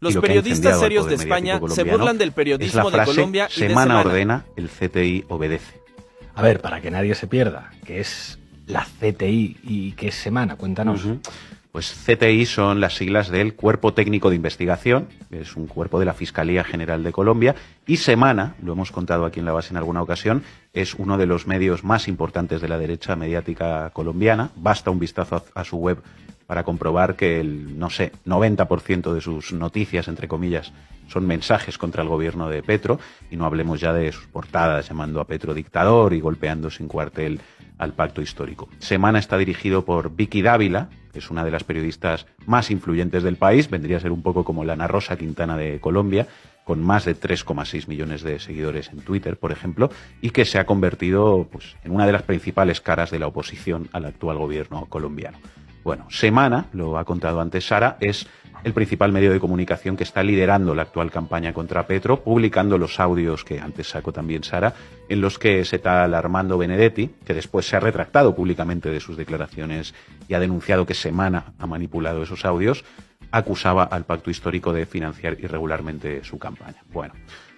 Los y lo que ha periodistas incendiado al serios poder de España mediático se colombiano burlan del es periodismo la de frase, Colombia y de semana Semana. ordena, el CTI obedece. A ver, para que nadie se pierda, ¿qué es la CTI y qué es Semana? Cuéntanos. Pues CTI son las siglas del Cuerpo Técnico de Investigación, que es un cuerpo de la Fiscalía General de Colombia, y Semana, lo hemos contado aquí en la base en alguna ocasión, es uno de los medios más importantes de la derecha mediática colombiana. Basta un vistazo a su web para comprobar que el, 90% de sus noticias, entre comillas, son mensajes contra el gobierno de Petro, y no hablemos ya de sus portadas llamando a Petro dictador y golpeando sin cuartel al pacto histórico. Semana está dirigido por Vicky Dávila, que es una de las periodistas más influyentes del país, vendría a ser un poco como la Ana Rosa Quintana de Colombia, con más de 3,6 millones de seguidores en Twitter, por ejemplo, y que se ha convertido pues, en una de las principales caras de la oposición al actual gobierno colombiano. Bueno, Semana, lo ha contado antes Sara, es el principal medio de comunicación que está liderando la actual campaña contra Petro, publicando los audios que antes sacó también Sara, en los que se tal Armando Benedetti, que después se ha retractado públicamente de sus declaraciones y ha denunciado que Semana ha manipulado esos audios, acusaba al pacto histórico de financiar irregularmente su campaña. Bueno,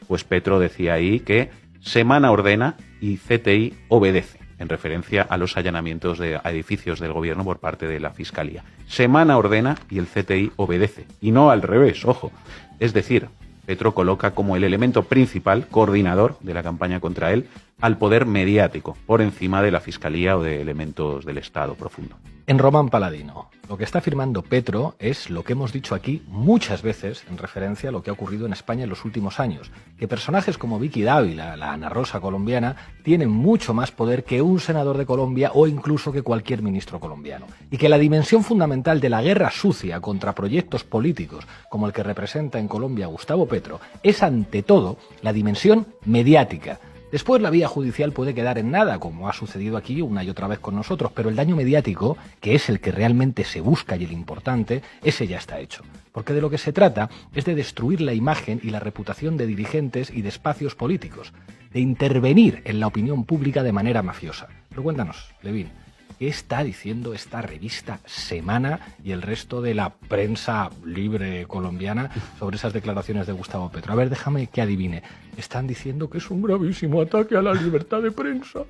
pues Petro decía ahí que Semana ordena y CTI obedece, en referencia a los allanamientos a edificios del gobierno por parte de la Fiscalía. Semana ordena y el CTI obedece, y no al revés, ojo. Es decir, Petro coloca como el elemento principal, coordinador de la campaña contra él, al poder mediático, por encima de la Fiscalía o de elementos del Estado profundo. En Román Paladino, lo que está afirmando Petro es lo que hemos dicho aquí muchas veces en referencia a lo que ha ocurrido en España en los últimos años, que personajes como Vicky Dávila, la Ana Rosa colombiana, tienen mucho más poder que un senador de Colombia o incluso que cualquier ministro colombiano, y que la dimensión fundamental de la guerra sucia contra proyectos políticos como el que representa en Colombia Gustavo Petro es ante todo la dimensión mediática. Después la vía judicial puede quedar en nada, como ha sucedido aquí una y otra vez con nosotros, pero el daño mediático, que es el que realmente se busca y el importante, ese ya está hecho. Porque de lo que se trata es de destruir la imagen y la reputación de dirigentes y de espacios políticos, de intervenir en la opinión pública de manera mafiosa. Pero cuéntanos, Levín, ¿qué está diciendo esta revista Semana y el resto de la prensa libre colombiana sobre esas declaraciones de Gustavo Petro? A ver, déjame que adivine. Están diciendo que es un gravísimo ataque a la libertad de prensa.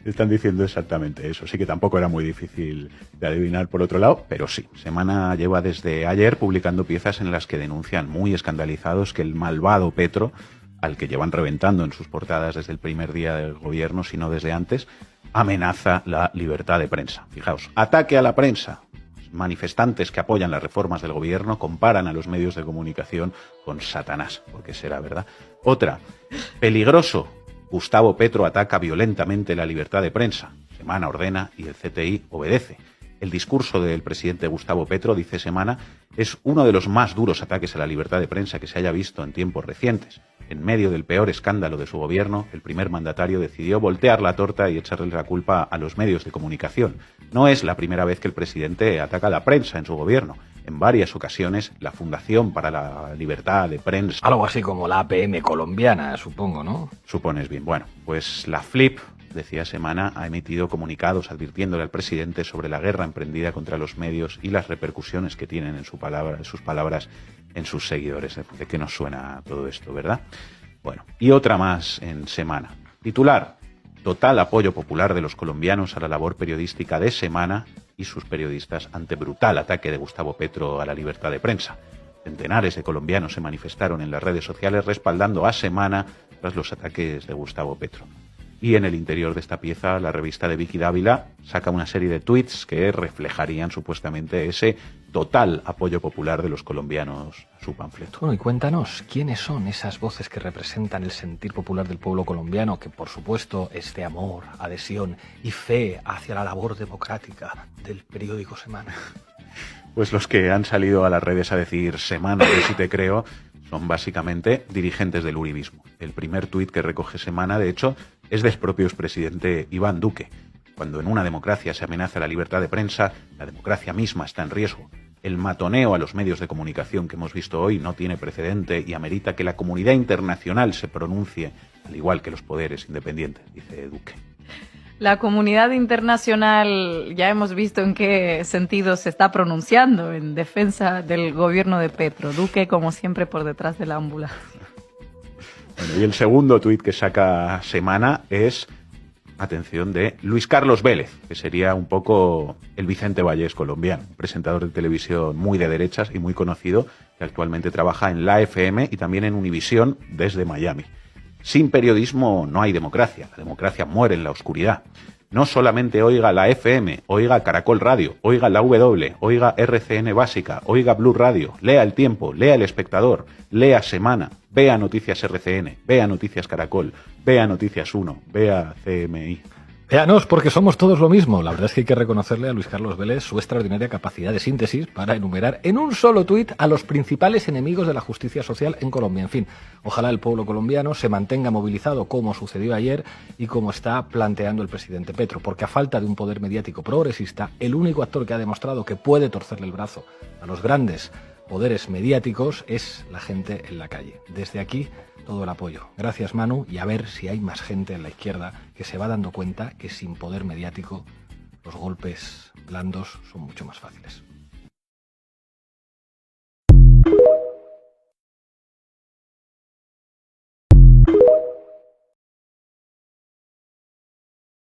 Están diciendo exactamente eso. Sí que tampoco era muy difícil de adivinar por otro lado, pero sí. Semana lleva desde ayer publicando piezas en las que denuncian muy escandalizados que el malvado Petro, al que llevan reventando en sus portadas desde el primer día del gobierno, si no desde antes, amenaza la libertad de prensa. Fijaos, ataque a la prensa. Manifestantes que apoyan las reformas del gobierno comparan a los medios de comunicación con Satanás, porque será verdad. Otra, peligroso. Gustavo Petro ataca violentamente la libertad de prensa. Semana ordena y el CTI obedece. El discurso del presidente Gustavo Petro, dice Semana, es uno de los más duros ataques a la libertad de prensa que se haya visto en tiempos recientes. En medio del peor escándalo de su gobierno, el primer mandatario decidió voltear la torta y echarle la culpa a los medios de comunicación. No es la primera vez que el presidente ataca a la prensa en su gobierno. En varias ocasiones, la Fundación para la Libertad de Prensa... Algo así como la APM colombiana, supongo, ¿no? Supones bien. Bueno, pues la FLIP, decía Semana, ha emitido comunicados advirtiéndole al presidente sobre la guerra emprendida contra los medios y las repercusiones que tienen en sus palabras en sus seguidores. ¿De qué nos suena todo esto, verdad? Bueno, y otra más en Semana. Titular: total apoyo popular de los colombianos a la labor periodística de Semana y sus periodistas ante brutal ataque de Gustavo Petro a la libertad de prensa. Centenares de colombianos se manifestaron en las redes sociales respaldando a Semana tras los ataques de Gustavo Petro. Y en el interior de esta pieza, la revista de Vicky Dávila saca una serie de tweets que reflejarían supuestamente ese total apoyo popular de los colombianos a su panfleto. Bueno, y cuéntanos, ¿quiénes son esas voces que representan el sentir popular del pueblo colombiano, que por supuesto es de amor, adhesión y fe hacia la labor democrática del periódico Semana? Pues los que han salido a las redes a decir Semana, yo sí te creo, son básicamente dirigentes del uribismo. El primer tuit que recoge Semana, de hecho, es del propio expresidente Iván Duque. Cuando en una democracia se amenaza la libertad de prensa, la democracia misma está en riesgo. El matoneo a los medios de comunicación que hemos visto hoy no tiene precedente y amerita que la comunidad internacional se pronuncie, al igual que los poderes independientes, dice Duque. La comunidad internacional ya hemos visto en qué sentido se está pronunciando en defensa del gobierno de Petro. Duque, como siempre, por detrás de la ambulancia. Bueno, y el segundo tuit que saca Semana es, atención, de Luis Carlos Vélez, que sería un poco el Vicente Vallés colombiano, un presentador de televisión muy de derechas y muy conocido, que actualmente trabaja en la FM y también en Univisión desde Miami. Sin periodismo no hay democracia, la democracia muere en la oscuridad. No solamente oiga la FM, oiga Caracol Radio, oiga la W, oiga RCN Básica, oiga Blue Radio, lea El Tiempo, lea El Espectador, lea Semana, vea Noticias RCN, vea Noticias Caracol, vea Noticias 1, vea CMI. Véanos, porque somos todos lo mismo. La verdad es que hay que reconocerle a Luis Carlos Vélez su extraordinaria capacidad de síntesis para enumerar en un solo tuit a los principales enemigos de la justicia social en Colombia. En fin, ojalá el pueblo colombiano se mantenga movilizado como sucedió ayer y como está planteando el presidente Petro, porque a falta de un poder mediático progresista, el único actor que ha demostrado que puede torcerle el brazo a los grandes poderes mediáticos es la gente en la calle. Desde aquí, todo el apoyo. Gracias, Manu, y a ver si hay más gente en la izquierda que se va dando cuenta que sin poder mediático los golpes blandos son mucho más fáciles.